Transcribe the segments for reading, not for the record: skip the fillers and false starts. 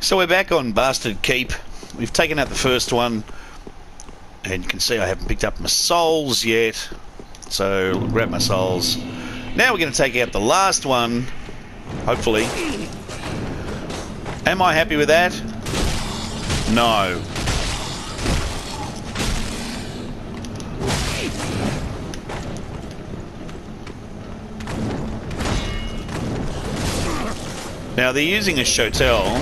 So we're back on Bastard Keep. We've taken out the first one, and you can see I haven't picked up my souls yet. So grab my souls. Now we're going to take out the last one, hopefully. Am I happy with that? No. Now they're using a shotel,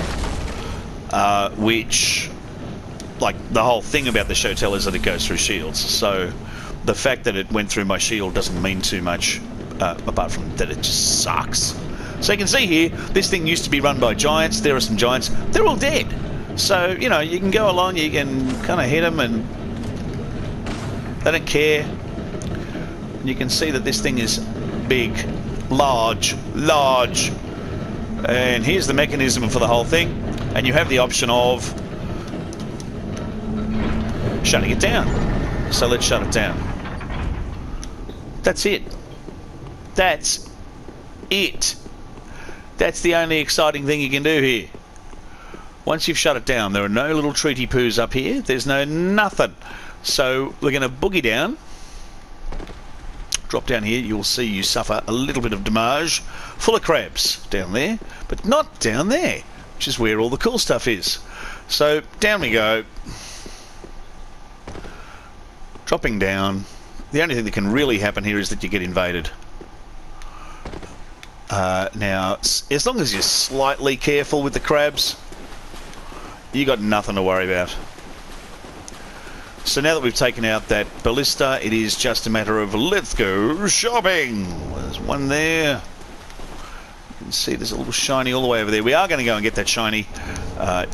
which, like, the whole thing about the shotel is that it goes through shields. So the fact that it went through my shield doesn't mean too much, apart from that it just sucks. So you can see here, this thing used to be run by giants. There are some giants. They're all dead. So, you know, you can go along, you can kind of hit them and they don't care. You can see that this thing is big, large. And here's the mechanism for the whole thing. And you have the option of shutting it down. So let's shut it down. That's it. That's it. That's the only exciting thing you can do here. Once you've shut it down, there are no little treaty poos up here. There's no nothing. So we're going to boogie down. Drop down here. You'll see you suffer a little bit of damage. Full of crabs down there, but not down there, which is where all the cool stuff is. So down we go. Dropping down. The only thing that can really happen here is that you get invaded. Now, as long as you're slightly careful with the crabs, you got nothing to worry about. So now that we've taken out that ballista, it is just a matter of let's go shopping. There's one there. You can see there's a little shiny all the way over there. We are going to go and get that shiny,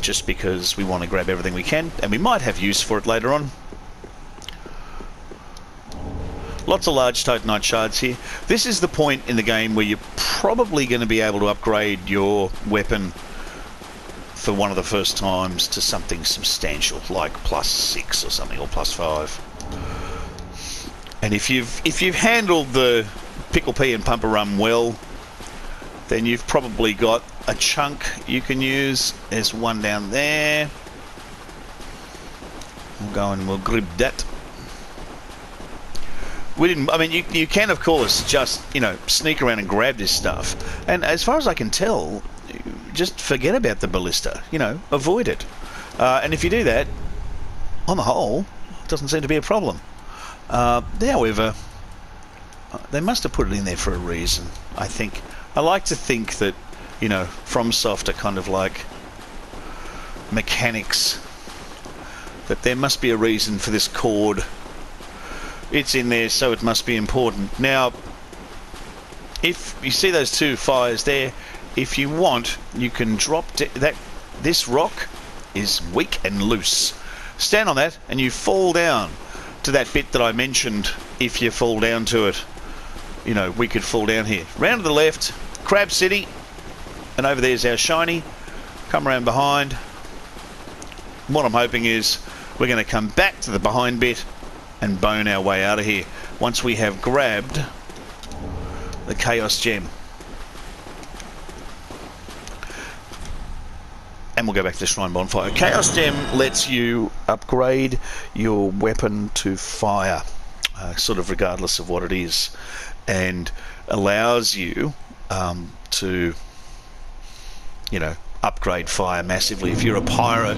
just because we want to grab everything we can, and we might have use for it later on. Lots of large Titanite shards here. This is the point in the game where you're probably going to be able to upgrade your weapon for one of the first times to something substantial, like +6 or something, or +5. And if you've handled the pickle pea and pumper rum well, then you've probably got a chunk you can use. There's one down there. We'll go and we'll grab that. We didn't. I mean, you can of course just, you know, sneak around and grab this stuff. And as far as I can tell, just forget about the ballista. You know, avoid it. And if you do that, on the whole, it doesn't seem to be a problem. However, they must have put it in there for a reason. I think. I like to think that, you know, FromSoft are kind of like mechanics. That there must be a reason for this cord. It's in there, so it must be important. Now, if you see those two fires there, if you want, you can drop that. This rock is weak and loose. Stand on that, and you fall down to that bit that I mentioned. If you fall down to it, you know, we could fall down here. Round to the left, Crab City, and over there's our shiny. Come around behind. What I'm hoping is we're going to come back to the behind bit and bone our way out of here once we have grabbed the Chaos Gem. And we'll go back to the Shrine Bonfire. Chaos Gem lets you upgrade your weapon to fire, sort of regardless of what it is, and allows you to, you know, upgrade fire massively. If you're a pyro,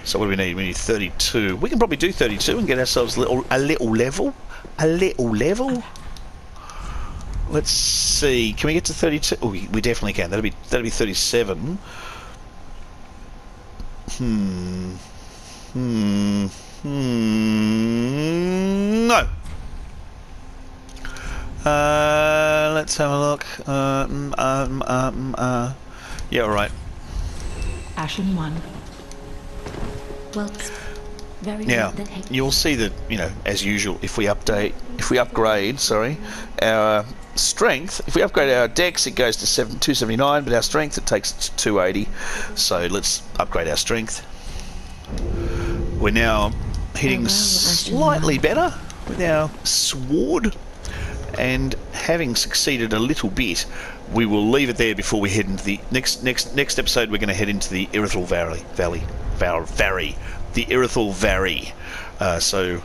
so what do we need? We need 32. We can probably do 32 and get ourselves a little level. Let's see. Can we get to 32? Oh, we definitely can. That'll be 37. No. Let's have a look. Yeah, all right. Ashen 1. Well, very now you'll see that, you know, as usual, if we upgrade, our strength, if we upgrade our dex, it goes to 279, but our strength, it takes it to 280. So let's upgrade our strength. We're now hitting slightly better with our sword, and having succeeded a little bit we will leave it there before we head into the next episode. We're going to head into the Irithyll Valley, the Irithyll Valley. So